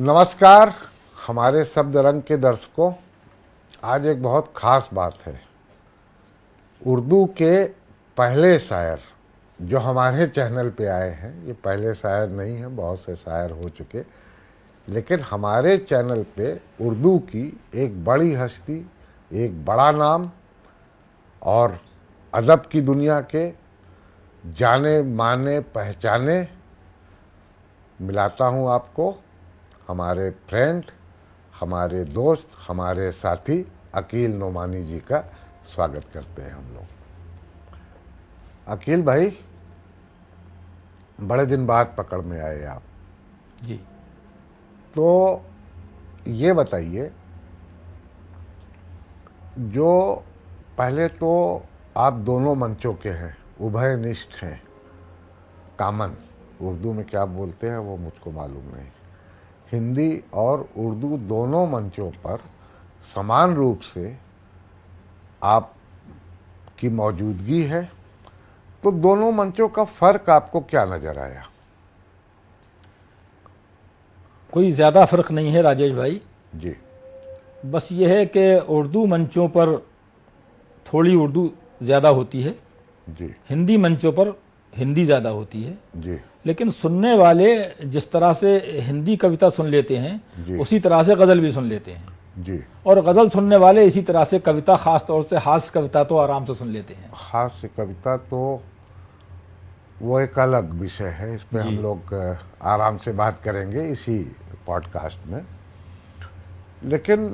नमस्कार हमारे शब्द रंग के दर्शकों। आज एक बहुत ख़ास बात है। उर्दू के पहले शायर जो हमारे चैनल पे आए हैं, ये पहले शायर नहीं हैं, बहुत से शायर हो चुके, लेकिन हमारे चैनल पे उर्दू की एक बड़ी हस्ती, एक बड़ा नाम और अदब की दुनिया के जाने माने पहचाने मिलाता हूँ आपको हमारे फ्रेंड, हमारे दोस्त, हमारे साथी अकील नोमानी जी का स्वागत करते हैं हम लोग। अकील भाई, बड़े दिन बाद पकड़ में आए आप जी। तो ये बताइए, जो पहले तो आप दोनों मंचों के हैं, उभयनिष्ठ हैं, कामन उर्दू में क्या बोलते हैं वो मुझको मालूम नहीं, हिंदी और उर्दू दोनों मंचों पर समान रूप से आपकी मौजूदगी है, तो दोनों मंचों का फ़र्क आपको क्या नज़र आया? कोई ज़्यादा फ़र्क नहीं है राजेश भाई जी। बस ये है कि उर्दू मंचों पर थोड़ी उर्दू ज़्यादा होती है, जी। हिंदी मंचों पर हिंदी ज़्यादा होती है। जी। लेकिन सुनने वाले जिस तरह से हिंदी कविता सुन लेते जी। हैं उसी तरह से गज़ल भी सुन लेते हैं। जी। और गज़ल सुनने वाले इसी तरह से कविता, ख़ास तौर से हास्य कविता तो आराम से सुन लेते हैं। हास्य कविता तो वो एक अलग विषय है, इस पर हम लोग आराम से बात करेंगे इसी पॉडकास्ट में। लेकिन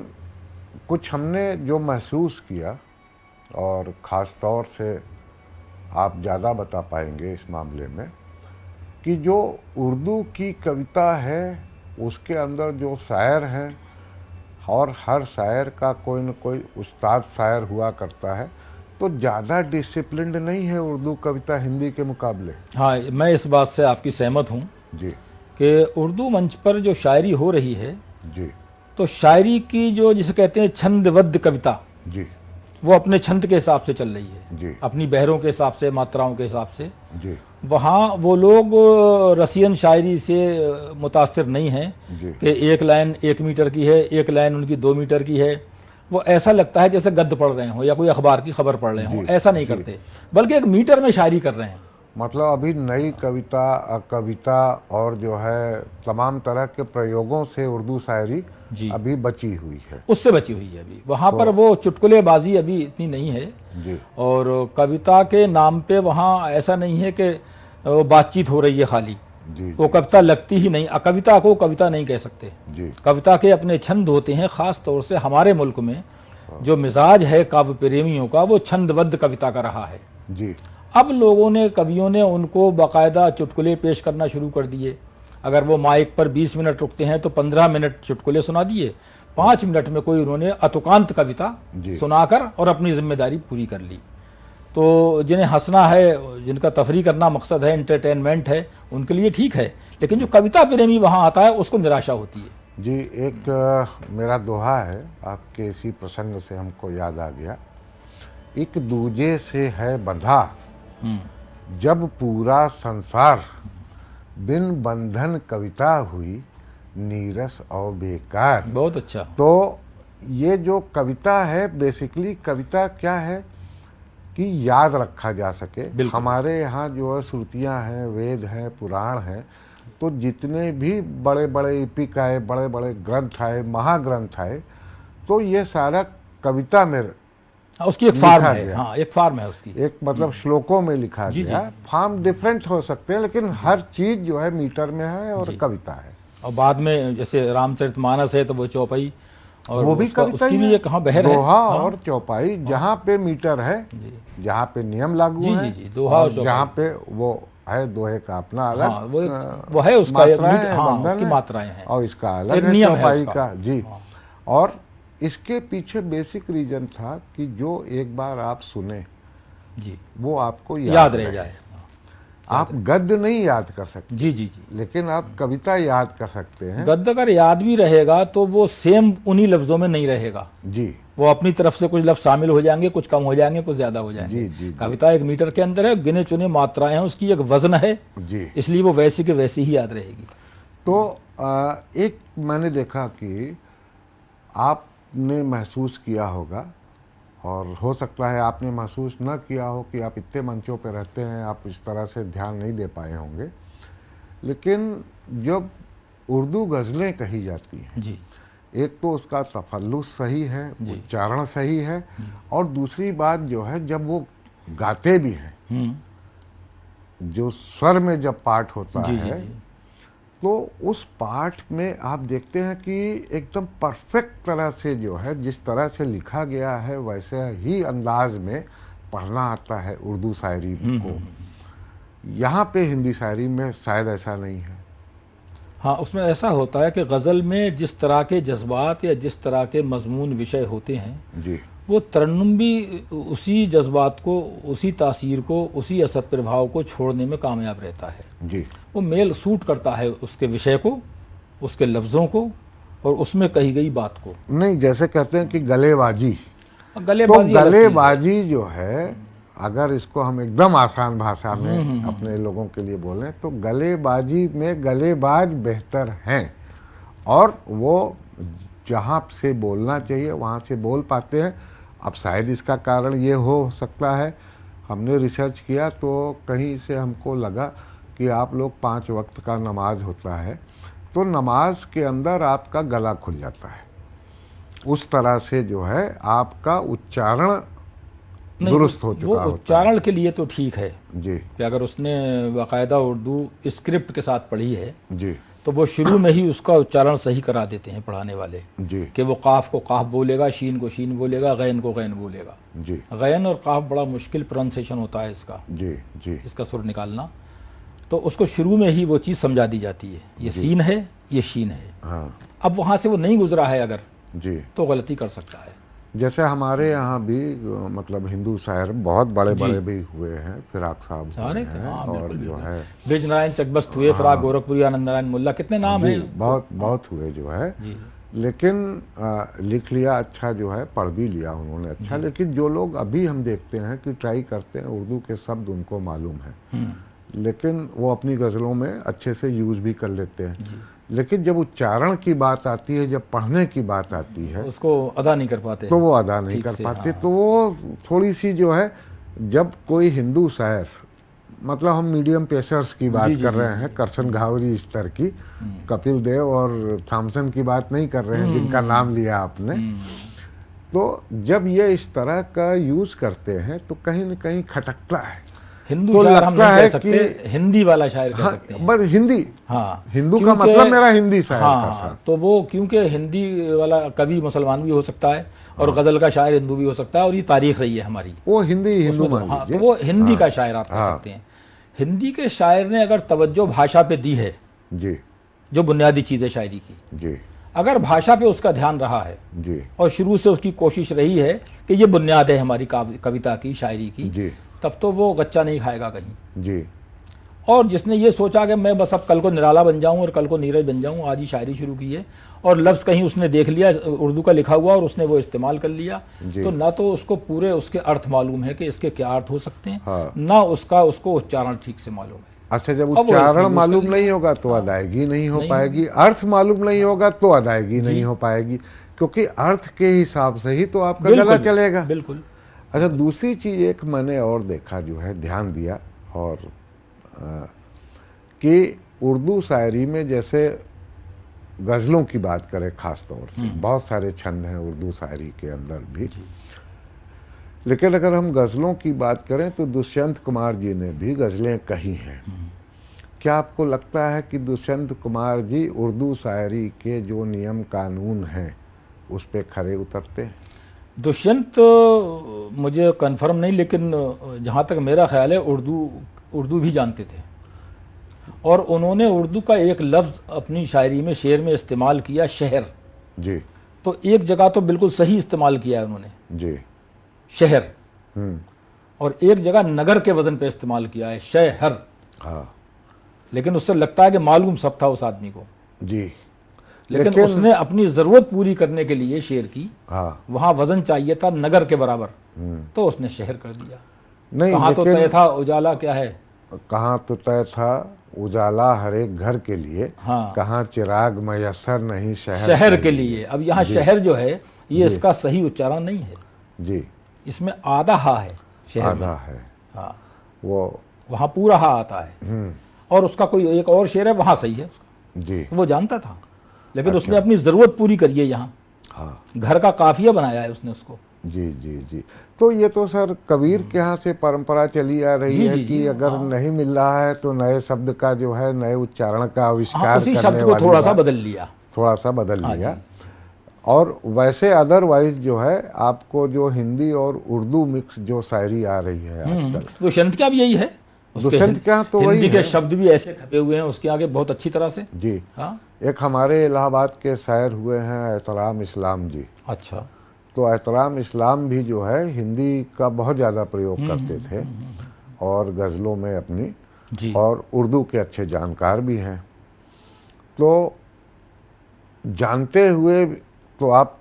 कुछ हमने जो महसूस किया, और ख़ास तौर से आप ज़्यादा बता पाएंगे इस मामले में, कि जो उर्दू की कविता है उसके अंदर जो शायर हैं, और हर शायर का कोई न कोई उस्ताद शायर हुआ करता है, तो ज़्यादा डिसिप्लिन्ड नहीं है उर्दू कविता हिंदी के मुकाबले। हाँ, मैं इस बात से आपकी सहमत हूँ जी। कि उर्दू मंच पर जो शायरी हो रही है, जी। तो शायरी की जो जिसे कहते हैं छंदबद्ध कविता, जी। वो अपने छंद के हिसाब से चल रही है, जी। अपनी बहरों के हिसाब से, मात्राओं के हिसाब से। जी। वहाँ वो लोग रसियन शायरी से मुतासिर नहीं हैं कि एक लाइन 1 मीटर की है, एक लाइन उनकी 2 मीटर की है। वो ऐसा लगता है जैसे गद्य पढ़ रहे हों या कोई अखबार की खबर पढ़ रहे हों, ऐसा नहीं करते, बल्कि 1 मीटर में शायरी कर रहे हैं। मतलब अभी नई कविता और जो है तमाम तरह के प्रयोगों से उर्दू शायरी अभी बची हुई है, उससे बची हुई है। अभी वहाँ पर वो चुटकुलेबाजी अभी इतनी नहीं है जी। और कविता के नाम पे वहाँ ऐसा नहीं है कि वो बातचीत हो रही है खाली, जी। वो कविता लगती ही नहीं। कविता को कविता नहीं कह सकते जी। कविता के अपने छंद होते हैं। ख़ास तौर से हमारे मुल्क में जो मिजाज है काव्य प्रेमियों का, वो छंदबद्ध कविता का रहा है। जी। अब लोगों ने, कवियों ने उनको बाकायदा चुटकुले पेश करना शुरू कर दिए। अगर वो माइक पर 20 मिनट रुकते हैं तो 15 मिनट चुटकुले सुना दिए, 5 मिनट में कोई उन्होंने अतुकांत कविता सुनाकर और अपनी जिम्मेदारी पूरी कर ली। तो जिन्हें हंसना है, जिनका तफरी करना मकसद है, एंटरटेनमेंट है, उनके लिए ठीक है, लेकिन जो कविता प्रेमी वहाँ आता है उसको निराशा होती है। जी। एक मेरा दोहा है, आपके इसी प्रसंग से हमको याद आ गया, एक दूजे से है बंधा जब पूरा संसार, बिन बंधन कविता हुई नीरस और बेकार। बहुत अच्छा। तो ये जो कविता है, बेसिकली कविता क्या है कि याद रखा जा सके। हमारे यहाँ जो है श्रुतियाँ हैं, वेद हैं, पुराण हैं, तो जितने भी बड़े बड़े एपिक आए, बड़े बड़े ग्रंथ आए, महाग्रंथ आए, तो ये सारा कविता में उसकी एक फार्म है। हाँ, एक फार्म है उसकी, एक मतलब श्लोकों में लिखा गया। फार्म डिफरेंट हो सकते हैं, लेकिन हर चीज जो है मीटर में है और कविता है। और बाद में जैसे रामचरितमानस है तो वो चौपाई, और वो भी कविता उसकी भी एक बहर है, दोहा और चौपाई, जहाँ पे मीटर है, जहाँ पे नियम लागू है, दोहा और जहाँ पे वो है दोहे का अपना अलग वो है, उसका उसकी मात्राएं हैं और इसका अलग है चौपाई का। जी। और इसके पीछे बेसिक रीजन था कि जो एक बार आप सुने जी, वो आपको याद रह जाए। आप गद्य नहीं याद कर सकते। जी जी जी। लेकिन आप कविता याद कर सकते हैं। गद्य अगर याद भी रहेगा तो वो सेम उन्हीं लफ्जों में नहीं रहेगा जी। वो अपनी तरफ से कुछ लफ्ज शामिल हो जाएंगे, कुछ कम हो जाएंगे, कुछ ज्यादा हो जाएंगे। जी, जी, कविता 1 मीटर के अंदर है, गिने चुने मात्राएं हैं, उसकी एक वजन है, जी। इसलिए वो वैसी के वैसी ही याद रहेगी। तो एक मैंने देखा कि आपने महसूस किया होगा, और हो सकता है आपने महसूस न किया हो कि आप इतने मंचों पर रहते हैं, आप इस तरह से ध्यान नहीं दे पाए होंगे, लेकिन जब उर्दू गज़लें कही जाती हैं जी, एक तो उसका तफल्लुस सही है, उच्चारण सही है, और दूसरी बात जो है जब वो गाते भी हैं, जो स्वर में जब पाठ होता जी, है जी, तो उस पाठ में आप देखते हैं कि एकदम परफेक्ट तरह से जो है, जिस तरह से लिखा गया है वैसे ही अंदाज में पढ़ना आता है उर्दू शायरी को। यहाँ पे हिंदी शायरी में शायद ऐसा नहीं है। हाँ, उसमें ऐसा होता है कि गज़ल में जिस तरह के जज्बात या जिस तरह के मजमून विषय होते हैं, जी, वो तरन्नुम भी उसी जज्बात को, उसी तासीर को, उसी असर प्रभाव को छोड़ने में कामयाब रहता है। जी, वो मेल सूट करता है उसके विषय को, उसके लफ्ज़ों को और उसमें कही गई बात को। नहीं, जैसे कहते हैं कि गलेबाजी, तो गलेबाजी अलग चीज़ है। गलेबाजी जो है, अगर इसको हम एकदम आसान भाषा में अपने लोगों के लिए बोलें तो गलेबाजी में गलेबाज बेहतर हैं, और वो जहाँ से बोलना चाहिए वहाँ से बोल पाते हैं। अब शायद इसका कारण ये हो सकता है, हमने रिसर्च किया तो कहीं से हमको लगा कि आप लोग 5 वक्त का नमाज होता है, तो नमाज के अंदर आपका गला खुल जाता है, उस तरह से जो है आपका उच्चारण दुरुस्त हो चुका वो होता है। उच्चारण के लिए तो ठीक है जी, कि अगर उसने बाकायदा उर्दू स्क्रिप्ट के साथ पढ़ी है जी, तो वो शुरू में ही उसका उच्चारण सही करा देते हैं पढ़ाने वाले, जी, कि वो काफ को काफ बोलेगा, शीन को शीन बोलेगा, गैन को गैन बोलेगा। जी, गैन और काफ बड़ा मुश्किल प्रोनाउंसिएशन होता है इसका, जी, जी, इसका सुर निकालना, तो उसको शुरू में ही वो चीज़ समझा दी जाती है, ये सीन है, ये शीन है। हाँ, अब वहाँ से वो नहीं गुजरा है अगर, जी। तो गलती कर सकता है। जैसे हमारे यहाँ भी मतलब हिंदू शायर बहुत बड़े बड़े भी हुए हैं, फिराक साहब हुए हैं, और जो है ब्रिज नारायण चकबस्त हुए, फिराक गोरखपुरी, आनंद नारायण मुल्ला, कितने नाम हैं। बहुत बहुत हुए जो है, लेकिन लिख लिया अच्छा, जो है पढ़ भी लिया उन्होंने अच्छा। लेकिन जो लोग अभी हम देखते हैं कि ट्राई करते हैं, उर्दू के शब्द उनको मालूम है, लेकिन वो अपनी गज़लों में अच्छे से यूज़ भी कर लेते हैं, लेकिन जब उच्चारण की बात आती है, जब पढ़ने की बात आती है, उसको अदा नहीं कर पाते, तो वो अदा नहीं कर पाते। तो वो थोड़ी सी जो है, जब कोई हिंदू शायर, मतलब हम मीडियम पेसर्स की बात कर रहे हैं, करसन घावरी स्तर की, कपिल देव और थॉमसन की बात नहीं कर रहे हैं जिनका नाम लिया आपने, तो जब ये इस तरह का यूज़ करते हैं तो कहीं न कहीं खटकता है। हिंदू तो शायर हम लगता नहीं है कह सकते, हिंदी वाला शायर कह हाँ, सकते हैं। बस हिंदी, हाँ, हिंदू का मतलब मेरा हिंदी शायर का हाँ, था। तो वो क्योंकि हिंदी वाला कवि मुसलमान भी हो सकता है और गजल का शायर हिंदू भी हो सकता है, और ये तारीख रही है हमारी, वो हिंदी हिंदू मान हाँ, लीजिए। तो वो हिंदी का शायर आप कह सकते हैं। हिंदी के शायर ने अगर तवज्जो भाषा पे दी है, जी, जो बुनियादी चीज़ है शायरी की, जी, अगर भाषा पे उसका ध्यान रहा है जी, और शुरू से उसकी कोशिश रही है कि ये बुनियाद है हमारी कविता की, शायरी की, जी, तब तो वो गच्चा नहीं खाएगा कहीं। जी, और जिसने ये सोचा कि मैं बस अब कल को निराला बन जाऊं और कल को नीरज बन जाऊं, आज ही शायरी शुरू की है, और लफ्ज़ कहीं उसने देख लिया उर्दू का लिखा हुआ और उसने वो इस्तेमाल कर लिया, तो ना तो उसको पूरे उसके अर्थ मालूम है कि इसके क्या अर्थ हो सकते हैं, हाँ। ना उसको उच्चारण ठीक से मालूम है। अच्छा, जब अब वो उच्चारण उसमें मालूम नहीं होगा तो अदायगी नहीं हो पाएगी, अर्थ मालूम नहीं होगा तो अदायगी नहीं हो पाएगी, क्योंकि अर्थ के हिसाब से ही तो आपका गला चलेगा। बिल्कुल। अच्छा, दूसरी चीज़ एक मैंने और देखा, जो है ध्यान दिया, और कि उर्दू शायरी में जैसे गज़लों की बात करें ख़ास तौर से, बहुत सारे छंद हैं उर्दू शायरी के अंदर भी, लेकिन अगर हम गज़लों की बात करें तो दुष्यंत कुमार जी ने भी गज़लें कही हैं। क्या आपको लगता है कि दुष्यंत कुमार जी उर्दू शायरी के जो नियम कानून हैं उस पर खरे उतरते हैं? दुष्यंत मुझे कंफर्म नहीं, लेकिन जहाँ तक मेरा ख्याल है उर्दू भी जानते थे, और उन्होंने उर्दू का एक लफ्ज़ अपनी शायरी में, शेर में इस्तेमाल किया, शहर। जी, तो एक जगह तो बिल्कुल सही इस्तेमाल किया है उन्होंने, जी, शहर, और एक जगह नगर के वजन पे इस्तेमाल किया है, शहर। हाँ, लेकिन उससे लगता है कि मालूम सब था उस आदमी को, जी, लेकिन उसने अपनी ज़रूरत पूरी करने के लिए शेर की, हाँ, वहाँ वजन चाहिए था नगर के बराबर, तो उसने शहर कर दिया। नहीं, कहाँ तो तय था उजाला क्या है, कहाँ तो तय था उजाला हर एक घर के लिए, हाँ, कहाँ चिराग मयसर नहीं शहर के लिए। अब यहाँ शहर जो है ये इसका सही उच्चारण नहीं है, जी, इसमें आधा हा है शहर में। आधा है हाँ, वो। वहाँ पूरा हा आता है, और उसका कोई एक और शेर है वहाँ सही है उसका, जी, वो जानता था, लेकिन उसने अपनी ज़रूरत पूरी करी है यहाँ, हाँ, घर का काफिया बनाया है उसने उसको। जी जी जी। तो ये तो सर कबीर के यहाँ से परंपरा चली आ रही जी, है जी, कि जी, अगर नहीं मिल रहा है तो नए शब्द का जो है, नए उच्चारण का हाँ, आविष्कार उसी करने शब्द को वाली थोड़ा सा बात, बदल लिया। थोड़ा सा बदल हाँ लिया। जी। और वैसे अदरवाइज जो है आपको जो हिंदी और उर्दू मिक्स जो शायरी आ रही है आजकल, दुष्यंत का भी यही है, उसके दुष्यंत के यहाँ तो वही हिंदी के है। शब्द भी ऐसे खपे हुए हैं उसके आगे बहुत अच्छी तरह से। जी, हाँ, एक हमारे इलाहाबाद के शायर हुए हैं एहतराम इस्लाम जी, अच्छा, तो एहतराम इस्लाम भी जो है हिंदी का बहुत ज़्यादा प्रयोग करते थे और गज़लों में अपनी, जी, और उर्दू के अच्छे जानकार भी हैं। तो जानते हुए तो आप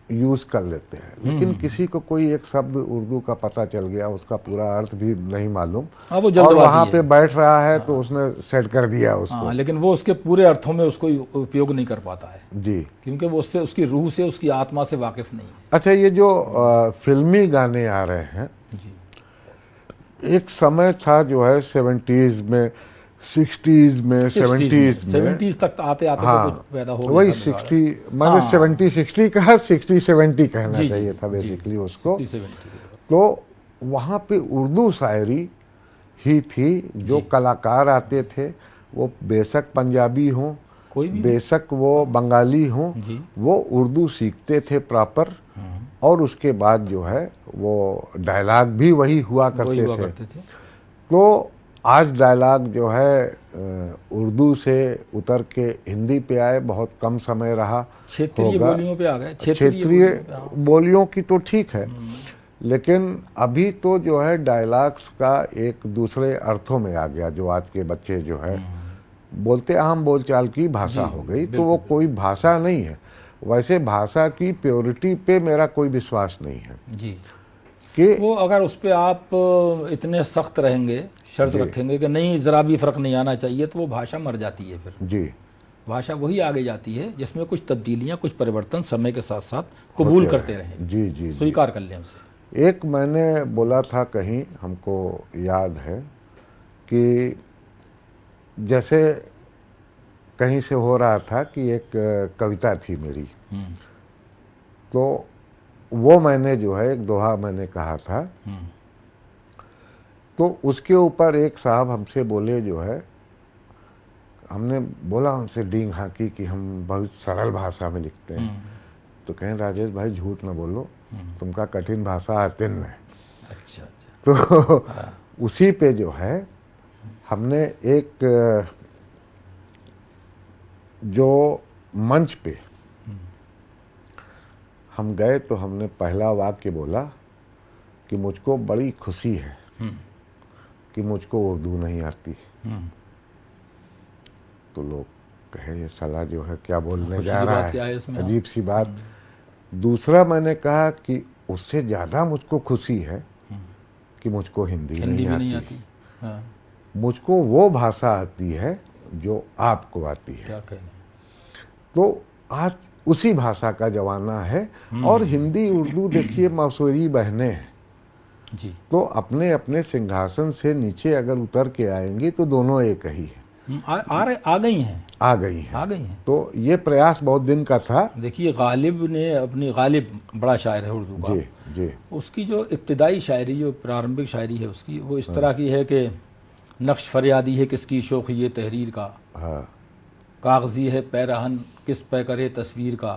यूज़ कर लेते हैं, लेकिन किसी को कोई एक शब्द उर्दू का पता चल गया, उसका पूरा अर्थ भी नहीं मालूम, हाँ, वो और जल्दबाजी वहाँ है। पे बैठ रहा है तो उसने सेट कर दिया उसको। हाँ, लेकिन वो उसके पूरे अर्थों में उसको उपयोग नहीं कर पाता है, जी। क्योंकि वो उससे, उसकी रूह से, उसकी आत्मा से वाकिफ नहीं है। अच्छा, ये जो फिल्मी गाने आ रहे हैं, जी, एक समय था जो है 70s में, 60s में, 70s में, 70s तक आते आते हाँ, तो कुछ पैदा हो वही गया था 60, मैंने 70-60 कहा, 60-70 कहना जी, चाहिए जी, था बेसिकली उसको। 70 तो वहाँ पे उर्दू शायरी ही थी, जो कलाकार आते थे वो बेशक पंजाबी हों, कोई भी बेशक वो बंगाली हों, जी, वो उर्दू सीखते थे प्रॉपर, और उसके बाद जो है वो डायलॉग भी वही हुआ वही हुआ करते करते थे। तो आज डायलॉग जो है उर्दू से उतर के हिंदी पे आए, बहुत कम समय रहा क्षेत्रीय होगा। बोलियों पे आ गए, क्षेत्रीय बोलियों पे, हाँ। बोलियों की तो ठीक है, लेकिन अभी तो जो है डायलॉग्स का एक दूसरे अर्थों में आ गया, जो आज के बच्चे जो है बोलते, आम बोलचाल की भाषा हो गई, तो वो कोई भाषा नहीं है। वैसे भाषा की प्योरिटी पे मेरा कोई विश्वास नहीं है जी, कि वो अगर उस पे आप इतने सख्त रहेंगे, शर्त रखेंगे कि नहीं ज़रा भी फ़र्क नहीं आना चाहिए, तो वो भाषा मर जाती है। फिर जी, भाषा वही आगे जाती है जिसमें कुछ तब्दीलियाँ, कुछ परिवर्तन समय के साथ साथ कबूल करते रहें, जी जी जी। स्वीकार कर लें उसे। एक मैंने बोला था कहीं, हमको याद है कि जैसे कहीं से हो रहा था कि एक कविता थी मेरी, तो वो मैंने जो है एक दोहा मैंने कहा था, तो उसके ऊपर एक साहब हमसे बोले, जो है हमने बोला उनसे डींग हाँकी कि हम बहुत सरल भाषा में लिखते हैं, तो कहें राजेश भाई झूठ ना बोलो, तुमका कठिन भाषा आते न। अच्छा, तो उसी पे जो है हमने एक जो मंच पे हम गए, तो हमने पहला वाक्य बोला कि मुझको बड़ी खुशी है कि मुझको उर्दू नहीं आती। तो लोग कहे ये साला जो है क्या बोलने जा रहा है, अजीब सी बात। दूसरा मैंने कहा कि उससे ज़्यादा मुझको खुशी है कि मुझको हिंदी नहीं आती। हाँ। मुझको वो भाषा आती है जो आपको आती है। क्या कहने। तो आज उसी भाषा का जमाना है, और हिंदी उर्दू देखिए मौसूरी बहनें हैं जी, तो अपने अपने सिंहासन से नीचे अगर उतर के आएंगी तो दोनों एक ही है। आ गई हैं, आ गई हैं। आ गई हैं। तो ये प्रयास बहुत दिन का था। देखिए गालिब ने अपनी, गालिब बड़ा शायर है उर्दू का, जी जी, उसकी जो इब्तिदाई शायरी, जो प्रारंभिक शायरी है उसकी, वो इस तरह की है कि नक्श फरियादी है किसकी शौक़ ये तहरीर का, हाँ, कागज़ी है पैरहन किस पे करे तस्वीर का,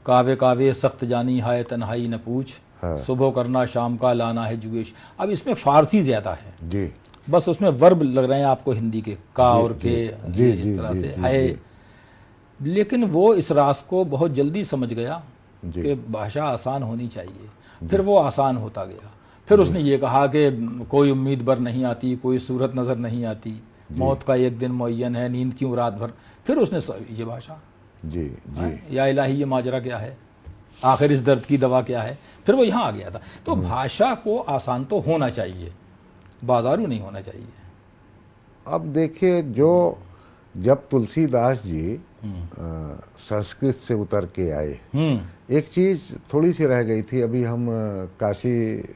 कावे कावे सख्त जानी हाय तन्हाई न पूछ, हाँ, सुबह करना शाम का लाना है जुएश। अब इसमें फ़ारसी ज़्यादा है जी, बस उसमें वर्ब लग रहे हैं आपको हिंदी के, का और के, जी, इस तरह जी, से जी, है। जी। लेकिन वो इस रास को बहुत जल्दी समझ गया जी। कि भाषा आसान होनी चाहिए, फिर वो आसान होता गया। फिर उसने ये कहा कि कोई उम्मीद भर नहीं आती, कोई सूरत नज़र नहीं आती, मौत का एक दिन मुअय्यन है, नींद क्यों रात भर। फिर उसने ये भाषा, जी जी, या इलाही ये माजरा क्या है, आखिर इस दर्द की दवा क्या है, फिर वो यहाँ आ गया था। तो भाषा को आसान तो होना चाहिए, बाजारू नहीं होना चाहिए। अब देखिए, जो जब तुलसीदास जी संस्कृत से उतर के आए, एक चीज़ थोड़ी सी रह गई थी। अभी हम काशी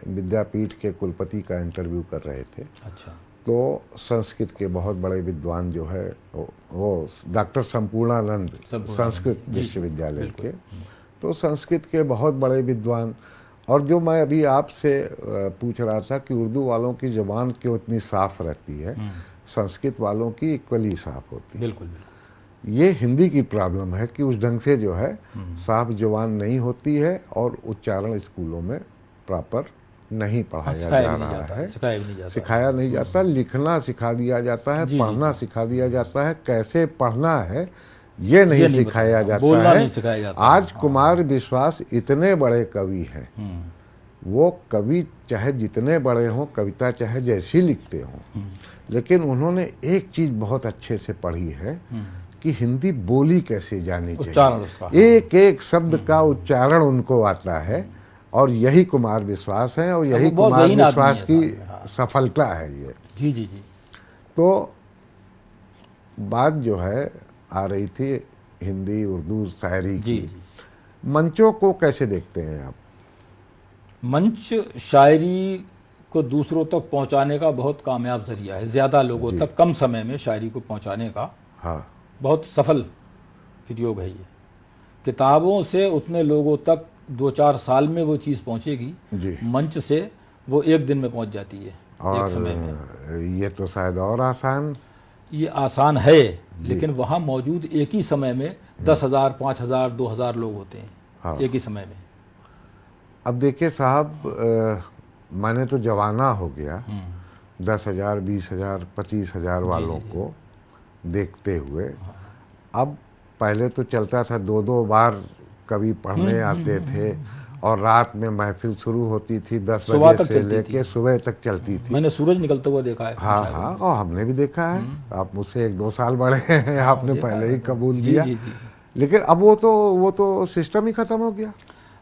विद्यापीठ के कुलपति का इंटरव्यू कर रहे थे। अच्छा। तो संस्कृत के बहुत बड़े विद्वान जो है वो डॉक्टर संपूर्णानंद, संस्कृत विश्वविद्यालय के, तो संस्कृत के बहुत बड़े विद्वान। और जो मैं अभी आपसे पूछ रहा था कि उर्दू वालों की ज़ुबान क्यों इतनी साफ रहती है, संस्कृत वालों की इक्वली साफ होती है। बिल्कुल बिल्कुल। ये हिंदी की प्रॉब्लम है कि उस ढंग से जो है साफ जुबान नहीं होती है और उच्चारण स्कूलों में प्रॉपर नहीं पढ़ाया जा रहा है, सिखाया नहीं जाता। लिखना सिखा दिया जाता है, पढ़ना सिखा दिया जाता है, कैसे पढ़ना है ये नहीं सिखाया जाता है। आज कुमार विश्वास इतने बड़े कवि हैं, वो कवि चाहे जितने बड़े हों, कविता चाहे जैसी लिखते हों, लेकिन उन्होंने एक चीज़ बहुत अच्छे से पढ़ी है कि हिंदी बोली कैसे जानी चाहिए। एक एक शब्द का उच्चारण उनको आता है, और यही कुमार विश्वास है, और यही कुमार विश्वास की सफलता है ये। जी जी जी। तो बात जो है आ रही थी हिंदी उर्दू शायरी की। मंचों को कैसे देखते हैं आप? मंच शायरी को दूसरों तक पहुंचाने का बहुत कामयाब जरिया है। ज़्यादा लोगों तक कम समय में शायरी को पहुंचाने का बहुत सफल प्रयोग है ये। किताबों से उतने लोगों तक 2-4 साल में वो चीज़ पहुंचेगी, मंच से वो एक दिन में पहुंच जाती है, एक समय में। ये तो शायद और आसान, ये आसान है, लेकिन वहाँ मौजूद एक ही समय में 10,000, 5,000, 2,000 लोग होते हैं एक ही समय में। अब देखिए साहब, मैंने तो जवाना हो गया 10,000, 20,000, 25,000 वालों को देखते हुए। अब पहले तो चलता था 2-2 बार कवि पढ़ने आते थे, और रात में महफिल शुरू होती थी 10 बजे से लेके सुबह तक चलती थी। मैंने सूरज निकलते हुआ देखा है। हाँ, और हमने भी देखा है। आप मुझसे 1-2 साल बड़े हैं, आपने पहले ही कबूल किया। लेकिन अब वो तो सिस्टम ही खत्म हो गया।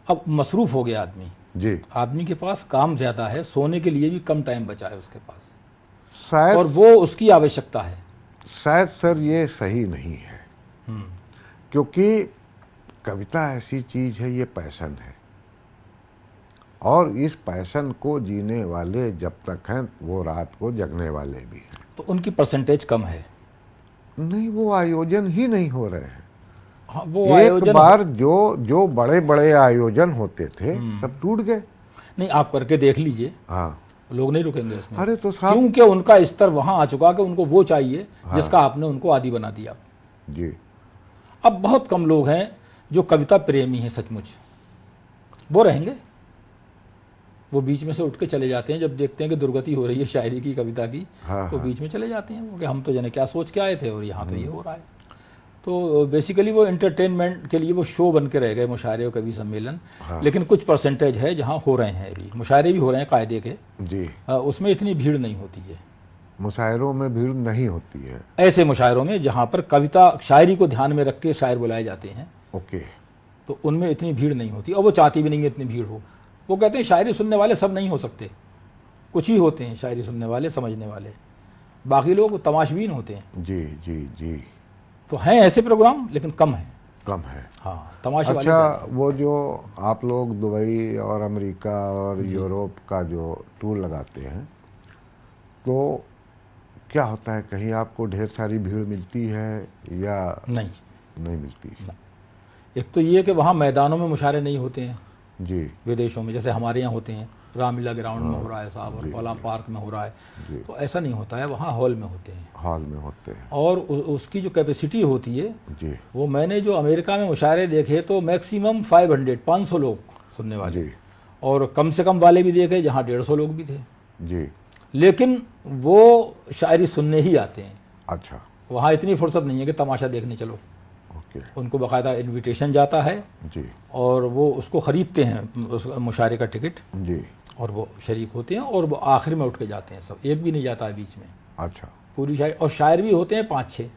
अब मसरूफ हो गया आदमी। जी, आदमी के पास काम ज्यादा है, सोने के लिए भी कम टाइम बचा है उसके पास, शायद, और वो उसकी आवश्यकता है। शायद सर ये सही नहीं है, क्योंकि कविता ऐसी चीज है, ये पैशन है, और इस पैशन को जीने वाले जब तक हैं वो रात को जगने वाले भी हैं। तो उनकी परसेंटेज कम है। नहीं, वो आयोजन ही नहीं हो रहे हैं। हाँ, वो एक बार जो बड़े बड़े आयोजन होते थे सब टूट गए। नहीं, आप करके देख लीजिए। हाँ, लोग नहीं रुकेंगे उसमें। अरे तो साहब, क्योंकि उनका स्तर वहां आ चुका कि उनको वो चाहिए जिसका आपने उनको आदी बना दिया। जी। अब बहुत कम लोग हैं जो कविता प्रेमी हैं सचमुच। वो रहेंगे, वो बीच में से उठ के चले जाते हैं जब देखते हैं कि दुर्गति हो रही है शायरी की, कविता की। तो बीच में चले जाते हैं वो कि हम तो जाने क्या सोच के आए थे और यहाँ तो ये हो रहा है। तो बेसिकली वो एंटरटेनमेंट के लिए वो शो बन के रह गए, मुशायरे और कवि सम्मेलन। लेकिन कुछ परसेंटेज है जहाँ हो रहे हैं, अभी मुशायरे भी हो रहे हैं कायदे के। जी। उसमें इतनी भीड़ नहीं होती है। मुशायरों में भीड़ नहीं होती है। ऐसे मुशायरों में जहाँ पर कविता शायरी को ध्यान में रख के शायर बुलाए जाते हैं, ओके, तो उनमें इतनी भीड़ नहीं होती, और वो चाहती भी नहीं है इतनी भीड़ हो। वो कहते हैं शायरी सुनने वाले सब नहीं हो सकते, कुछ ही होते हैं शायरी सुनने वाले, समझने वाले, बाकी लोग तमाशबीन होते हैं। जी जी जी। तो हैं ऐसे प्रोग्राम, लेकिन कम है। कम है, हाँ, तमाशे वाले। अच्छा, वो जो आप लोग दुबई और अमेरिका और यूरोप का जो टूर लगाते हैं, तो क्या होता है, कहीं आपको ढेर सारी भीड़ मिलती है या नहीं मिलती? एक तो ये कि वहाँ मैदानों में मुशायरे नहीं होते हैं जी, विदेशों में, जैसे हमारे यहाँ होते हैं, रामलीला ग्राउंड में हो रहा है साहब, और कोलाम पार्क में हो रहा है। तो ऐसा नहीं होता है, वहाँ हॉल में होते हैं। हॉल में होते हैं, और उसकी जो कैपेसिटी होती है जी, वो, मैंने जो अमेरिका में मुशायरे देखे तो मैक्सिमम 500 लोग सुनने वाले, और कम से कम वाले भी देखे जहाँ 150 लोग भी थे जी। लेकिन वो शायरी सुनने ही आते हैं। अच्छा, वहाँ इतनी फुर्सत नहीं है कि तमाशा देखने चलो। ओके, उनको बाकायदा इनविटेशन जाता है जी, और वो उसको ख़रीदते हैं, उस मुशायरे का टिकट, जी, और वो शरीक होते हैं, और वो आखिर में उठ के जाते हैं सब, एक भी नहीं जाता है बीच में। अच्छा, पूरी शायर, और शायर भी होते हैं 5-6,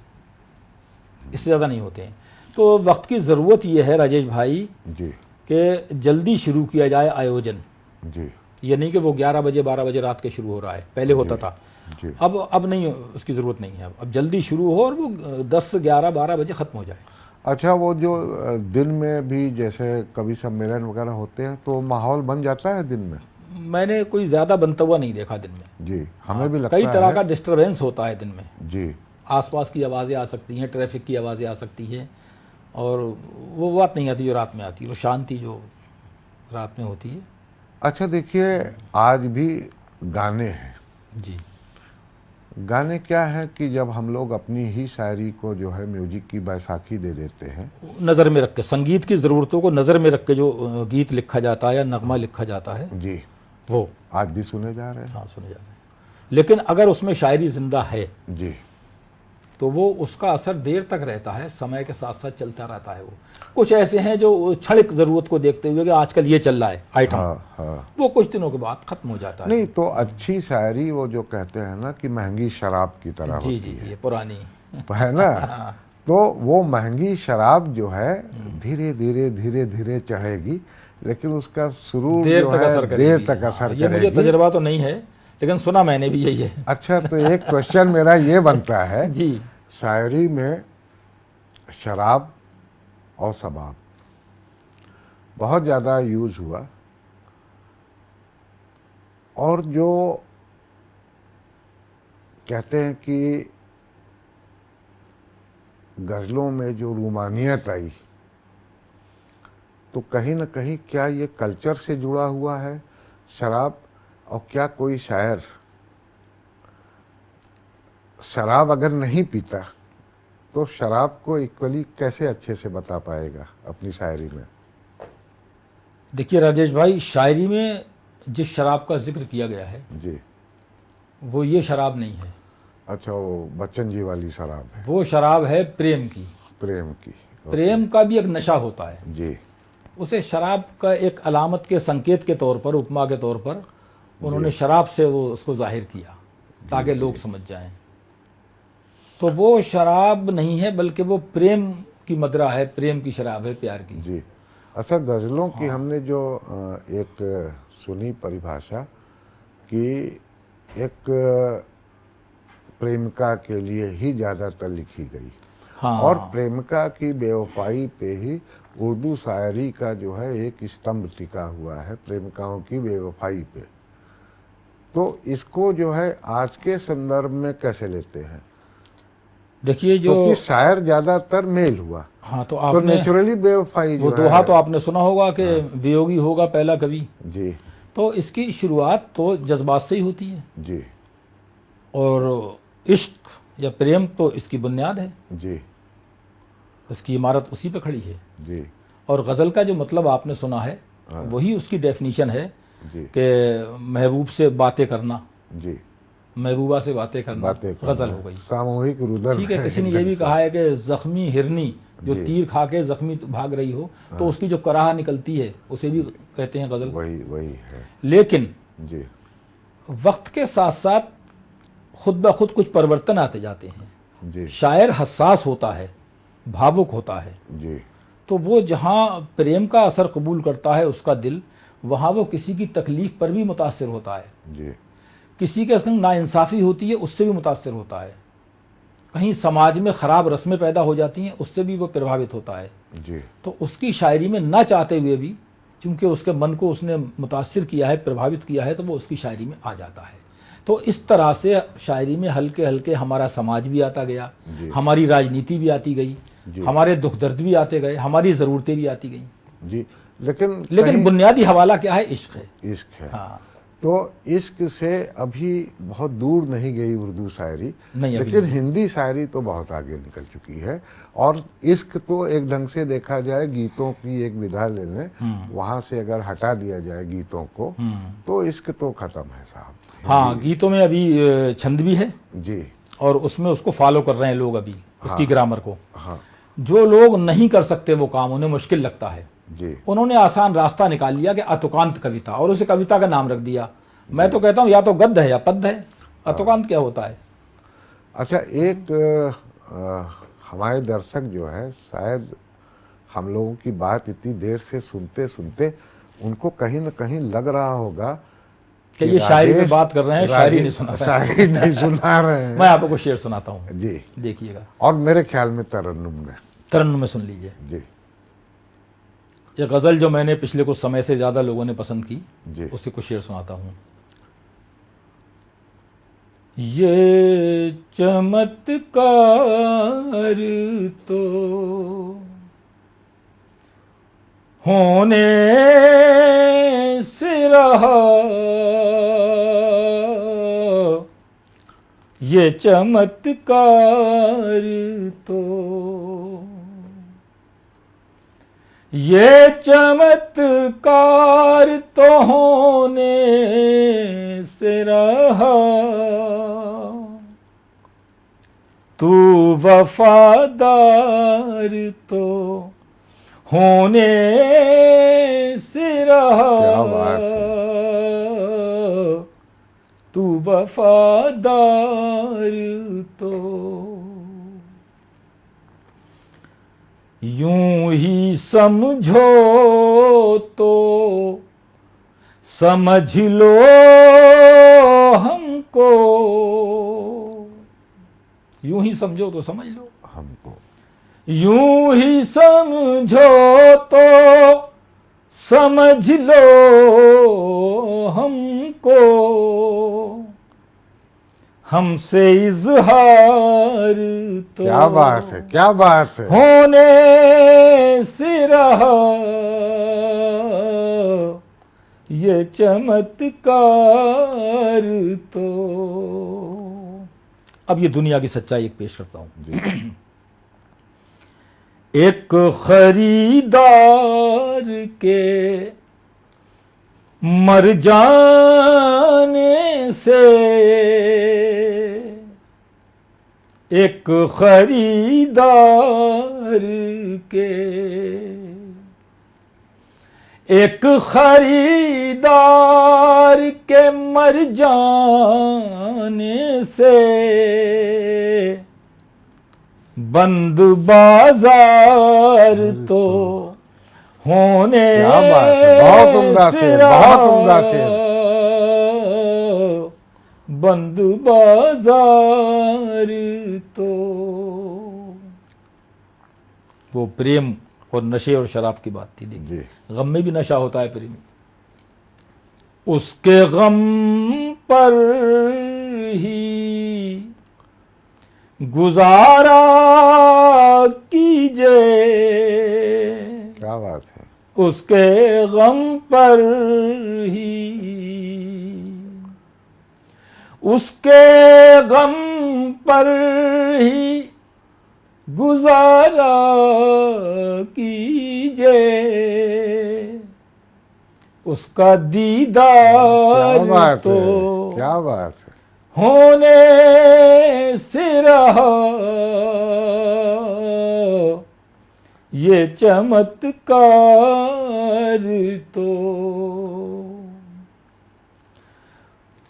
इससे ज़्यादा नहीं होते हैं। तो वक्त की ज़रूरत ये है राजेश भाई जी, कि जल्दी शुरू किया जाए आयोजन। जी। ये नहीं कि वो 11 बजे 12 बजे रात के शुरू हो रहा है, पहले होता था। जी। अब नहीं, उसकी ज़रूरत नहीं है। अब जल्दी शुरू हो और वो 10 11 12 बजे ख़त्म हो जाए। अच्छा, वो जो दिन में भी जैसे कवि सम्मेलन वगैरह होते हैं तो माहौल बन जाता है दिन में? मैंने कोई ज़्यादा बनता हुआ नहीं देखा दिन में। जी, हमें भी लगता कई है। तरह का डिस्टरबेंस होता है दिन में। जी। आसपास की आवाज़ें आ सकती हैं, ट्रैफिक की आवाज़ें आ सकती हैं, और वो बात नहीं आती जो रात में आती है, वो शांति जो रात में होती है। अच्छा देखिए, आज भी गाने हैं। जी। गाने क्या है कि जब हम लोग अपनी ही शायरी को जो है म्यूजिक की बैसाखी दे देते हैं, नज़र में रख के, संगीत की ज़रूरतों को नज़र में रख के जो गीत लिखा जाता है या नगमा लिखा जाता है, जी, वो आज भी सुने जा रहे हैं। हाँ सुने जा रहे हैं। लेकिन अगर उसमें शायरी जिंदा है जी। तो वो उसका असर देर तक रहता है, समय के साथ साथ चलता रहता है। वो कुछ ऐसे हैं जो क्षणिक ज़रूरत को देखते हुए कि आजकल ये चल रहा है आइटम, हाँ। वो कुछ दिनों के बाद ख़त्म हो जाता है। नहीं तो अच्छी शायरी वो जो कहते हैं ना कि महंगी शराब की तरह जी होती जी, ये पुरानी है ना। तो वो महंगी शराब जो है धीरे धीरे धीरे धीरे चढ़ेगी, लेकिन उसका सुरूर देर जो तक है असर करेगी। देर तक असर ये मुझे करेगी। तजर्बा तो नहीं है, लेकिन सुना मैंने भी यही है। अच्छा, तो एक क्वेश्चन मेरा ये बनता है, जी। शायरी में शराब और शबाब बहुत ज़्यादा यूज हुआ, और जो कहते हैं कि गज़लों में जो रूमानियत आई, तो कहीं न कहीं क्या ये कल्चर से जुड़ा हुआ है शराब? और क्या कोई शायर शराब अगर नहीं पीता तो शराब को इक्वली कैसे अच्छे से बता पाएगा अपनी शायरी में? देखिए राजेश भाई, शायरी में जिस शराब का जिक्र किया गया है जी। वो ये शराब नहीं है। अच्छा, वो बच्चन जी वाली शराब है? वो शराब है प्रेम की। प्रेम की। प्रेम का भी एक नशा होता है जी। उसे शराब का एक अलामत के संकेत के तौर पर, उपमा के तौर पर उन्होंने शराब से वो उसको जाहिर किया ताकि लोग समझ जाएं। तो वो शराब नहीं है, बल्कि वो प्रेम की मदरा है, प्रेम की शराब है, प्यार की। जी। अच्छा, गज़लों की हमने जो एक सुनी परिभाषा कि एक प्रेमिका के लिए ही ज़्यादातर लिखी गई, हाँ। और प्रेमिका की बेवफाई पे ही उर्दू शायरी का जो है एक स्तंभ टिका हुआ है, प्रेमिकाओं की बेवफाई पे। तो इसको जो है आज के संदर्भ में कैसे लेते हैं? देखिए जो क्योंकि शायर ज्यादातर मेल हुआ, हाँ, तो तो आपने नेचुरली बेवफाई वो जो दोहा है। तो आपने सुना होगा कि वियोगी होगा पहला कवि। जी। तो इसकी शुरुआत तो जज्बात से ही होती है, जी। और इश्क या प्रेम तो इसकी बुनियाद है, जी। इसकी इमारत उसी पे खड़ी है। जी। और गज़ल का जो मतलब आपने सुना है वही उसकी डेफिनेशन है जी। कि महबूब से बातें करना, जी। महबूबा से बातें करना, गज़ल हो गई। सामूहिक रुदन। ठीक है, किसी ने ये भी कहा है कि जख्मी हिरनी जो तीर खा के जख्मी भाग रही हो तो उसकी जो कराह निकलती है उसे भी कहते हैं गज़ल। वही है। लेकिन जी। वक्त के साथ साथ खुद ब खुद कुछ परिवर्तन आते जाते हैं। जी। शायर हसास होता है, भावुक होता है, जी। तो वो जहाँ प्रेम का असर कबूल करता है उसका दिल, वहाँ वो किसी की तकलीफ पर भी मुतासिर होता है। जी। किसी के संग नाइंसाफ़ी होती है उससे भी मुतासिर होता है, कहीं समाज में ख़राब रस्में पैदा हो जाती हैं उससे भी वो प्रभावित होता है। जी। तो उसकी शायरी में ना चाहते हुए भी, क्योंकि उसके मन को उसने मुतासिर किया है, प्रभावित किया है, तो वो उसकी शायरी में आ जाता है। तो इस तरह से शायरी में हल्के हल्के हमारा समाज भी आता गया, हमारी राजनीति भी आती गई, हमारे दुख दर्द भी आते गए, हमारी ज़रूरतें भी आती गईं। जी। लेकिन बुनियादी हवाला क्या है? इश्क है। इश्क है। हाँ। तो इश्क से अभी बहुत दूर नहीं गई उर्दू शायरी, नहीं, लेकिन हिंदी शायरी तो बहुत आगे निकल चुकी है। और इश्क तो एक ढंग से देखा जाए गीतों की एक विधा ले लें, वहाँ से अगर हटा दिया जाए गीतों को तो इश्क तो ख़त्म है साहब। हाँ, गीतों में अभी छंद भी है जी, और उसमें उसको फॉलो कर रहे हैं लोग अभी, उसकी ग्रामर को। हाँ। जो लोग नहीं कर सकते वो काम, उन्हें मुश्किल लगता है, जी। उन्होंने आसान रास्ता निकाल लिया कि अतुकांत कविता, और उसे कविता का नाम रख दिया। मैं तो कहता हूँ या तो गद्य है या पद्य है, अतुकांत क्या होता है? अच्छा, एक हमारे दर्शक जो है शायद हम लोगों की बात इतनी देर से सुनते सुनते उनको कहीं न कहीं लग रहा होगा कि ये शायरी में बात कर रहे हैं, शायरी नहीं सुना रहे हैं। शायरी नहीं सुना रहे हैं। मैं आपको कुछ शेर सुनाता हूँ जी, देखिएगा। और मेरे ख्याल में तरन्नुम में। तरन्नुम में सुन लीजिए। जी ये गज़ल जो मैंने पिछले कुछ समय से ज़्यादा लोगों ने पसंद की, जी। उससे कुछ शेर सुनाता हूँ। ये चमत्कार तो होने से रहा, ये चमत्कार तो, ये चमत्कार तो होने से रहा, तू वफादार तो होने से रहा। क्या बात है। तू वफादार तो यूं ही समझो तो समझ लो हमको, यूं ही समझो तो समझ लो हमको, यूं ही समझो तो समझ लो हमको, हमसे इजहार तो क्या बात है, क्या बात है। होने से रहा, ये चमत्कार तो। अब ये दुनिया की सच्चाई एक पेश करता हूं। एक खरीदार के मर जाने से, एक खरीदार के, एक खरीदार के मर जाने से बंद बाजार तो होने, क्या बात है, बहुत उम्दा शेर, बहुत उम्दा शेर। बंद बाजार तो। वो प्रेम और नशे और शराब की बात थी। देखिए, गम में भी नशा होता है प्रेम, उसके गम पर ही गुजारा कीजिए। क्या बात है। उसके गम पर ही, उसके गम पर ही गुजारा कीजिए, उसका दीदार क्या बात तो है, क्या बात है। होने से रहा, ये चमत्कार तो।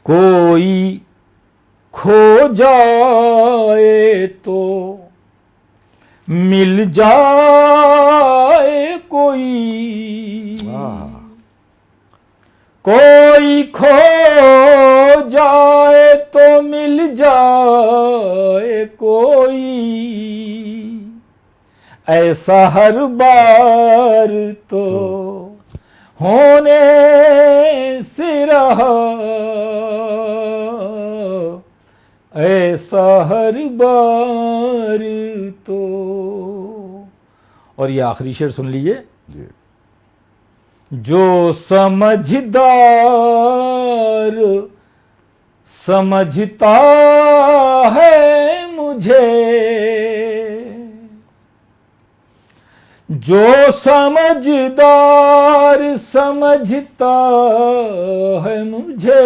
कोई खो जाए तो मिल जाए कोई, कोई खो जाए तो मिल जाए कोई, ऐसा हर बार तो होने से रहा, ऐसा हर बार तो। और ये आखिरी शेर सुन लीजिए। जो समझदार समझता है मुझे, जो समझदार समझता है मुझे,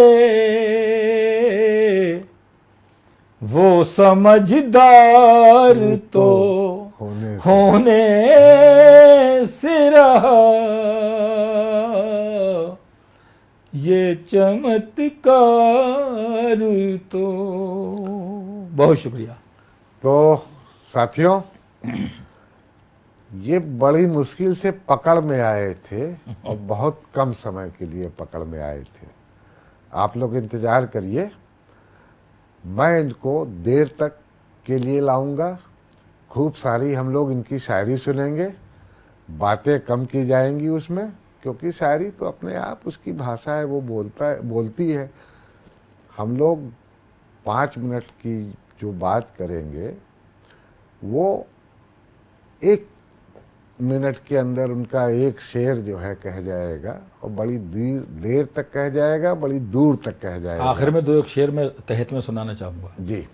वो समझदार तो होने से रहा, ये चमत्कार तो। बहुत शुक्रिया। तो साथियों, ये बड़ी मुश्किल से पकड़ में आए थे और बहुत कम समय के लिए पकड़ में आए थे। आप लोग इंतज़ार करिए, मैं इनको देर तक के लिए लाऊंगा। खूब सारी हम लोग इनकी शायरी सुनेंगे, बातें कम की जाएंगी उसमें, क्योंकि शायरी तो अपने आप उसकी भाषा है, वो बोलती है। हम लोग 5 मिनट की जो बात करेंगे वो 1 मिनट के अंदर उनका एक शेर जो है कह जाएगा, और बड़ी देर तक कह जाएगा, बड़ी दूर तक कह जाएगा। आखिर में 2 एक शेर में तहत में सुनाना चाहूँगा। जी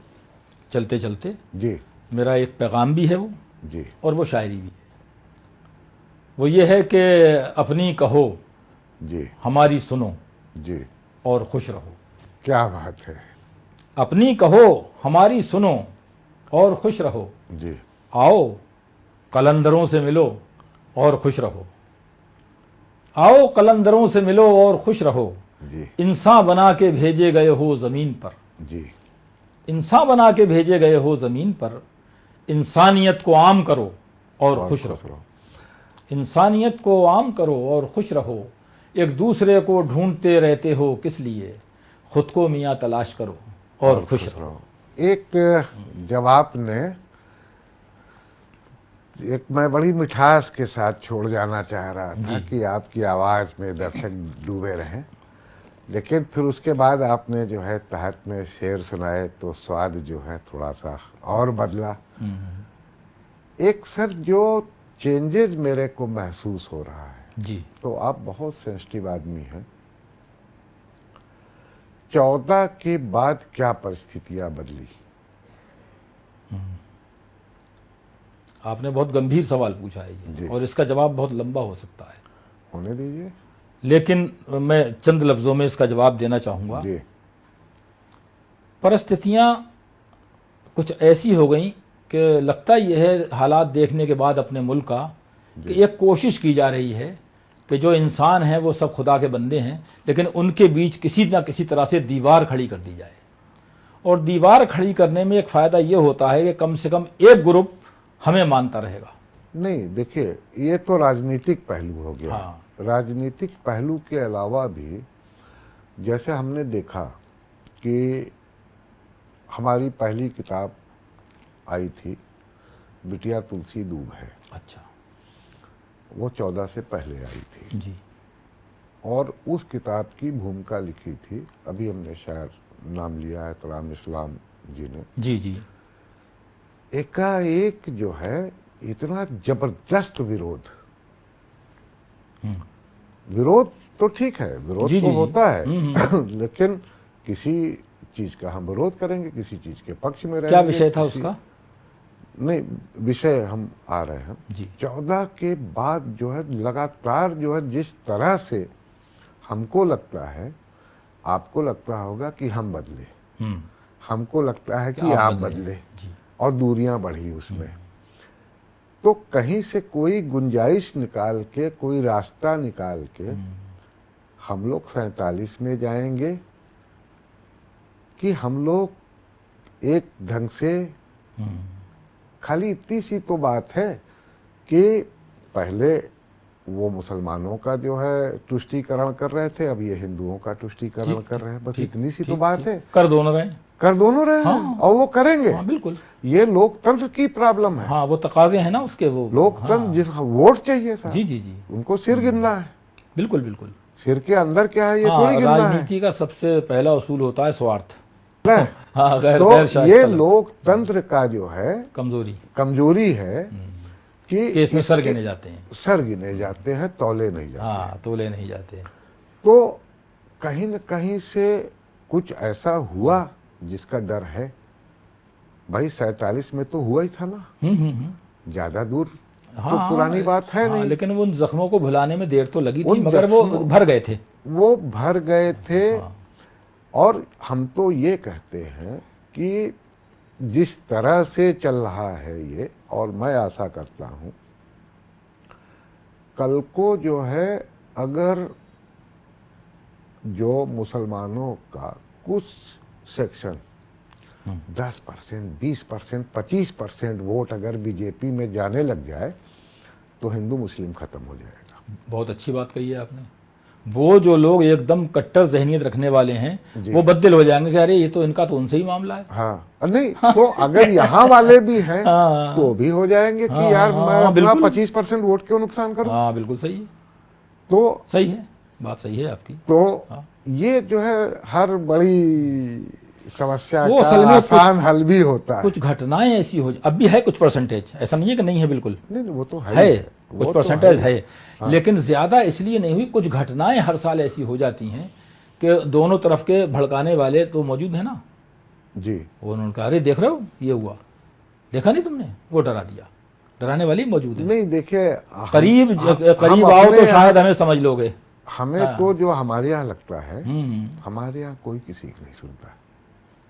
चलते चलते जी मेरा एक पैगाम भी है वो, जी और वो शायरी भी है। वो ये है कि अपनी कहो जी हमारी सुनो जी, और खुश रहो। क्या बात है। अपनी कहो हमारी सुनो और खुश रहो। जी आओ कलंदरों से मिलो और खुश रहो। आओ कलंदरों से मिलो और खुश रहो। जी इंसान बना के भेजे गए हो ज़मीन पर। जी इंसान बना के भेजे गए हो ज़मीन पर। इंसानियत को आम करो और खुश रहो। इंसानियत को आम करो और खुश रहो। एक दूसरे को ढूंढते रहते हो किस लिए। खुद को मियाँ तलाश करो और खुश रहो। एक जब आपने एक मैं बड़ी मिठास के साथ छोड़ जाना चाह रहा था कि आपकी आवाज़ में दर्शक डूबे रहें, लेकिन फिर उसके बाद आपने जो है तहत में शेर सुनाए तो स्वाद जो है थोड़ा सा और बदला। एक सर जो चेंजेस मेरे को महसूस हो रहा है जी, तो आप बहुत सेंसिटिव आदमी हैं। 14 के बाद क्या परिस्थितियां बदली? आपने बहुत गंभीर सवाल पूछा है ये, और इसका जवाब बहुत लंबा हो सकता है। होने दीजिए, लेकिन मैं चंद लफ्ज़ों में इसका जवाब देना चाहूँगा। जी परिस्थितियाँ कुछ ऐसी हो गई कि लगता यह है हालात देखने के बाद अपने मुल्क का कि एक कोशिश की जा रही है कि जो इंसान हैं वो सब खुदा के बंदे हैं, लेकिन उनके बीच किसी न किसी तरह से दीवार खड़ी कर दी जाए। और दीवार खड़ी करने में एक फ़ायदा ये होता है कि कम से कम एक ग्रुप हमें मानता रहेगा। नहीं, देखिए ये तो राजनीतिक पहलू हो गया। हाँ। राजनीतिक पहलू के अलावा भी जैसे हमने देखा कि हमारी पहली किताब आई थी बिटिया तुलसी दूब है। अच्छा। वो 14 से पहले आई थी जी। और उस किताब की भूमिका लिखी थी, अभी हमने शायर नाम लिया है तराम इस्लाम जी ने। जी जी। एकाएक जो है इतना जबरदस्त विरोध। विरोध तो ठीक है, विरोध जी, तो जी, होता है लेकिन किसी चीज का हम विरोध करेंगे, किसी चीज के पक्ष में रहेंगे। क्या विषय था उसका? नहीं, विषय हम आ रहे हैं जी। 14 के बाद जो है लगातार जो है जिस तरह से हमको लगता है, आपको लगता होगा कि हम बदले, हमको लगता है कि आप बदले और दूरियां बढ़ी उसमें, तो कहीं से कोई गुंजाइश निकाल के, कोई रास्ता निकाल के हम लोग 47 में जाएंगे कि हम लोग एक ढंग से, खाली इतनी सी तो बात है कि पहले वो मुसलमानों का जो है तुष्टीकरण कर रहे थे, अब ये हिंदुओं का तुष्टीकरण कर रहे हैं, बस इतनी सी तो बात है। कर दोनों रहे, कर दोनों रहे हैं और वो करेंगे। हाँ, बिल्कुल। ये लोकतंत्र की प्रॉब्लम है। हाँ, वो तकाजे हैं ना उसके, वो लोकतंत्र जिस वोट चाहिए साहब, जी जी जी, उनको सिर गिनना है। बिल्कुल बिल्कुल। सिर के अंदर क्या है ये थोड़ी गिनना है। राजनीति का सबसे पहला उसूल होता है स्वार्थ। हाँ, तो ये लोकतंत्र का जो है कमजोरी है कि इसमें सर गिने जाते हैं, सर गिने जाते हैं, तौले नहीं जाते। हाँ, तोले नहीं जाते। तो कहीं न कहीं से कुछ ऐसा हुआ जिसका डर है। भाई 47 में तो हुआ ही था ना, ज्यादा दूर तो पुरानी बात है नहीं। लेकिन उन जख्मों को भुलाने में देर तो लगी थी, मगर वो भर गए थे, वो भर गए थे। और हम तो ये कहते हैं कि जिस तरह से चल रहा है ये, और मैं आशा करता हूं कल को जो है अगर जो मुसलमानों का कुछ सेक्शन 10%, 20%, 25% वोट अगर बीजेपी में जाने लग जाए तो हिंदू मुस्लिम खत्म हो जाएगा। बहुत अच्छी बात कही है आपने। वो जो लोग एकदम कट्टर जहनियत रखने वाले हैं वो बददिल हो जाएंगे कि अरे ये तो इनका तो उनसे ही मामला है। हाँ नहीं तो अगर यहाँ वाले भी हैं तो भी हो जाएंगे कि यार मैं अपना 25% वोट क्यों नुकसान करूं। हाँ बिल्कुल सही है, तो सही है, बात सही है आपकी। तो ये जो है हर बड़ी समस्या वो का असल में आसान हल भी होता है। कुछ घटनाएं ऐसी हो, अब भी है कुछ परसेंटेज, ऐसा नहीं है कि नहीं है, बिल्कुल नहीं वो तो है, वो कुछ तो परसेंटेज है, लेकिन ज्यादा इसलिए नहीं हुई। कुछ घटनाएं हर साल ऐसी हो जाती हैं कि दोनों तरफ के भड़काने वाले तो मौजूद है ना जी। उन्होंने कहा अरे देख रहे हो ये हुआ, देखा नहीं तुमने, वो डरा दिया, डराने वाले मौजूद है। नहीं देखिए करीब करीब आओ तो शायद हमें समझ लोगे। हमें तो जो हमारे यहाँ लगता है हमारे यहाँ कोई किसी की नहीं सुनता।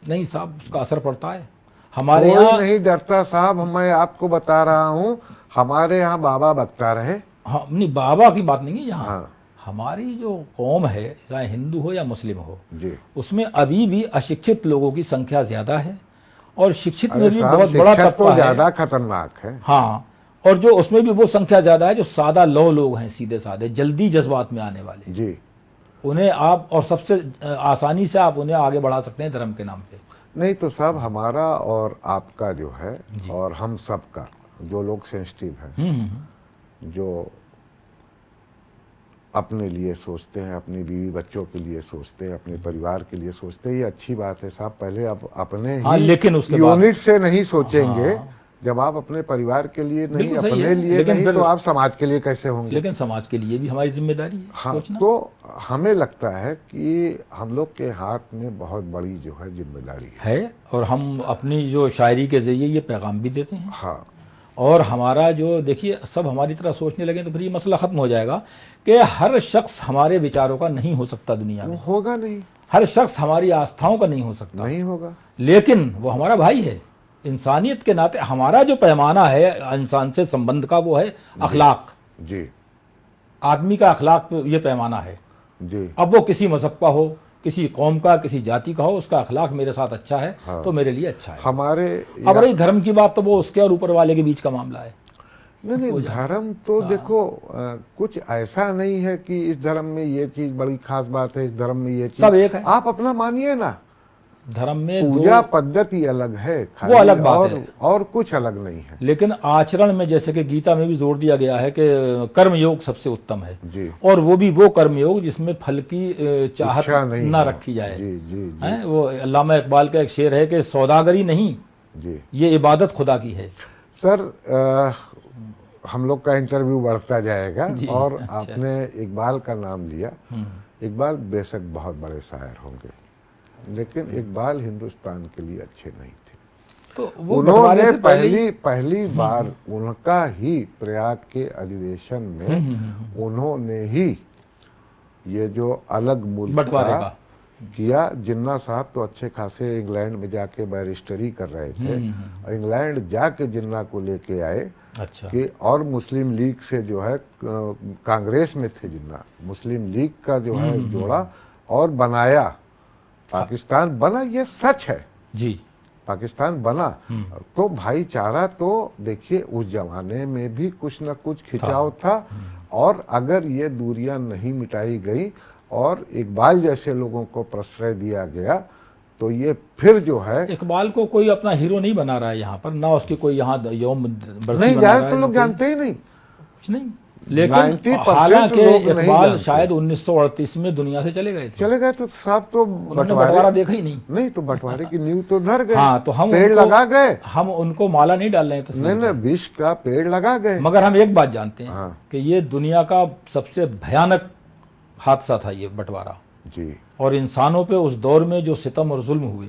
नहीं साहब उसका असर पड़ता है हमारे कोई यहाँ। नहीं डरता साहब, मैं आपको बता रहा हूँ हमारे यहाँ बाबा बकता रहे। हाँ नहीं बाबा की बात नहीं है यहाँ। हाँ। हमारी जो कौम है चाहे हिंदू हो या मुस्लिम हो जी। उसमें अभी भी अशिक्षित लोगों की संख्या ज्यादा है और शिक्षित में भी साहब, बहुत बड़ा शिक्षा तबका तो ज्यादा है। खतरनाक है। हाँ और जो उसमें भी वो संख्या ज्यादा है जो सादा लौ लोग हैं, सीधे साधे जल्दी जज्बात में आने वाले जी। उन्हें आप और सबसे आसानी से आप उन्हें आगे बढ़ा सकते हैं धर्म के नाम पे। नहीं तो साहब हमारा और आपका जो है और हम सब का जो लोग सेंसिटिव हैं, जो अपने लिए सोचते हैं, अपनी बीवी बच्चों के लिए सोचते हैं, अपने परिवार के लिए सोचते हैं, ये अच्छी बात है साहब। पहले आप अपने हाँ, लेकिन उसके यूनिट से नहीं सोचेंगे। जब आप अपने परिवार के लिए नहीं, अपने लिए नहीं, तो आप समाज के लिए कैसे होंगे। लेकिन समाज के लिए भी हमारी जिम्मेदारी है हाँ, सोचना। तो हमें लगता है कि हम लोग के हाथ में बहुत बड़ी जो है जिम्मेदारी है और हम अपनी जो शायरी के जरिए ये पैगाम भी देते हैं। हाँ। और हमारा जो देखिए सब हमारी तरह सोचने लगे तो फिर ये मसला खत्म हो जाएगा कि हर शख्स हमारे विचारों का नहीं हो सकता दुनिया में। होगा नहीं, हर शख्स हमारी आस्थाओं का नहीं हो सकता, नहीं होगा। लेकिन वो हमारा भाई है। इंसानियत के नाते हमारा जो पैमाना है इंसान से संबंध का वो है अखलाक जी। आदमी का अखलाक ये पैमाना है जी। अब वो किसी मजहब का हो, किसी कौम का, किसी जाति का हो, उसका अखलाक मेरे साथ अच्छा है तो मेरे लिए अच्छा है। हमारे अब रही धर्म की बात तो वो उसके और ऊपर वाले के बीच का मामला है। नहीं धर्म तो देखो कुछ ऐसा नहीं है कि इस धर्म में ये चीज बड़ी खास बात है, इस धर्म में ये चीज सब एक है। आप अपना मानिए ना, धर्म में पूजा पद्धति अलग है, वो अलग बात है और कुछ अलग नहीं है। लेकिन आचरण में जैसे कि गीता में भी जोर दिया गया है कि कर्म योग सबसे उत्तम है जी। और वो भी वो कर्म योग जिसमें फल की चाहत ना रखी जाए। जी, जी, जी। है वो अल्लामा इकबाल का एक शेर है कि सौदागरी नहीं जी, ये इबादत खुदा की है। सर हम लोग का इंटरव्यू बढ़ता जाएगा और अच्छा। आपने इकबाल का नाम लिया। इकबाल बेशक बहुत बड़े शायर होंगे, लेकिन इकबाल हिंदुस्तान के लिए अच्छे नहीं थे। तो वो उन्होंने पहली बार उनका ही प्रयाग के अधिवेशन में उन्होंने ही ये जो अलग मुल्क बंटवारे का किया। जिन्ना साहब तो अच्छे खासे इंग्लैंड में जाके बैरिस्टरी कर रहे थे, इंग्लैंड जाके जिन्ना को लेके आए। अच्छा। कि और मुस्लिम लीग से जो है कांग्रेस में थे जिन्ना, मुस्लिम लीग का जो है जोड़ा और बनाया, पाकिस्तान बना। ये सच है जी, पाकिस्तान बना। तो भाईचारा तो देखिए उस जमाने में भी कुछ न कुछ खिंचाव था और अगर ये दूरियां नहीं मिटाई गई और इकबाल जैसे लोगों को प्रश्रय दिया गया तो ये फिर जो है। इकबाल को कोई अपना हीरो नहीं बना रहा है यहाँ पर, ना उसकी कोई यहाँ यौम नहीं, ज्यादातर लोग जानते ही नहीं, कुछ नहीं। लेकिन हालांकि इकबाल शायद 1938 में दुनिया से चले गए तो साहब तो बंटवारा देखा ही नहीं तो बंटवारे की नींव तो धर गए। हाँ, तो हम पेड़ लगा गए, हम उनको माला नहीं डाल रहे हैं तस्वीर नहीं विष का पेड़ लगा गए। मगर हम एक बात जानते हैं कि ये दुनिया का सबसे भयानक हादसा था ये बंटवारा जी। और इंसानों पे उस दौर में जो सितम और जुल्म हुए,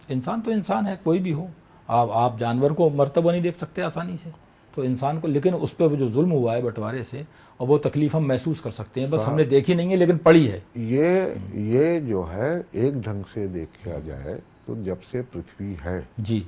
इंसान तो इंसान है कोई भी हो, आप जानवर को मर्तबा नहीं देख सकते आसानी से, तो इंसान को, लेकिन उस पर जो जुल्म हुआ है बंटवारे से और वो तकलीफ हम महसूस कर सकते हैं। बस हमने देखी नहीं है लेकिन पढ़ी है। ये जो है एक ढंग से देखा जाए तो जब से पृथ्वी है जी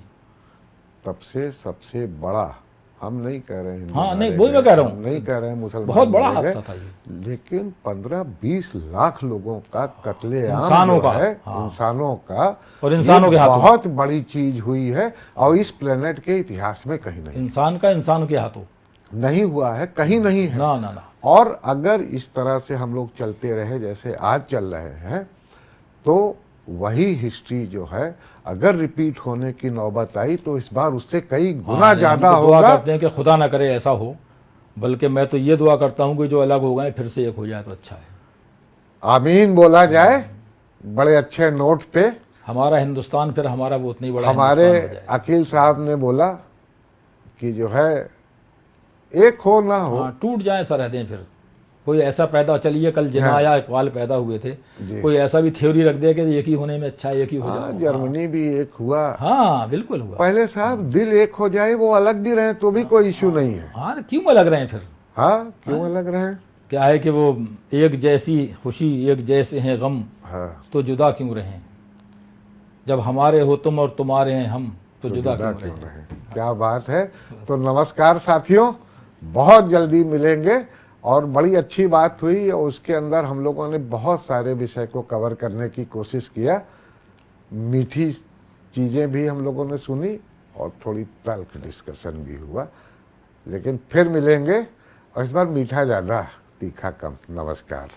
तब से सबसे बड़ा, हम नहीं कह रहे हैं, हाँ नहीं वही मैं कह रहा हूँ, नहीं कह रहे हैं मुसलमान, बहुत बड़ा हादसा था ये। लेकिन 15-20 लाख लोगों का कत्लेआम इंसानों का है, इंसानों का, और इंसानों के हाथों बहुत बड़ी चीज हुई है और इस प्लेनेट के इतिहास में कहीं नहीं। इंसान का इंसानों के हाथों नहीं हुआ है, कहीं नहीं है। ना ना ना। और अगर इस तरह से हम लोग चलते रहे जैसे आज चल रहे हैं, तो वही हिस्ट्री जो है अगर रिपीट होने की नौबत आई तो इस बार उससे कई गुना हाँ, ज्यादा हम तो दुआ होगा। करते हैं कि खुदा ना करे ऐसा हो, बल्कि मैं तो ये दुआ करता हूँ कि जो अलग हो गए फिर से एक हो जाए तो अच्छा है। आमीन बोला जाए बड़े अच्छे नोट पे। हमारा हिंदुस्तान फिर हमारा वो उतनी बड़ा हमारे हिंदुस्तान हो जाए। अकील साहब ने बोला कि जो है एक हो ना हो। हाँ, टूट जाए सरहदें फिर। कोई ऐसा पैदा, चलिए कल जिन्ना हाँ। या इकबाल पैदा हुए थे, जी। कोई ऐसा भी थ्योरी रख दे कि एक ही होने में अच्छा है, एक ही हो हाँ, जाओ। जर्मनी भी एक हुआ। हाँ बिल्कुल हुआ। पहले साहब दिल एक हो जाए, वो अलग भी रहे तो भी कोई इशू नहीं है। हाँ, क्यों अलग रहे फिर? हाँ, क्यों अलग रहे? क्या है कि वो एक जैसी खुशी एक जैसे हैं गम, हाँ, तो जुदा क्यों रहें? जब हमारे हो तुम और तुम्हारे हैं हम, तो जुदा क्यों रहें? रहे? क्या बात है। तो नमस्कार साथियों, बहुत जल्दी मिलेंगे। और बड़ी अच्छी बात हुई, और उसके अंदर हम लोगों ने बहुत सारे विषय को कवर करने की कोशिश किया। मीठी चीज़ें भी हम लोगों ने सुनी और थोड़ी तल्ख डिस्कशन भी हुआ। लेकिन फिर मिलेंगे, और इस बार मीठा ज़्यादा तीखा कम। नमस्कार।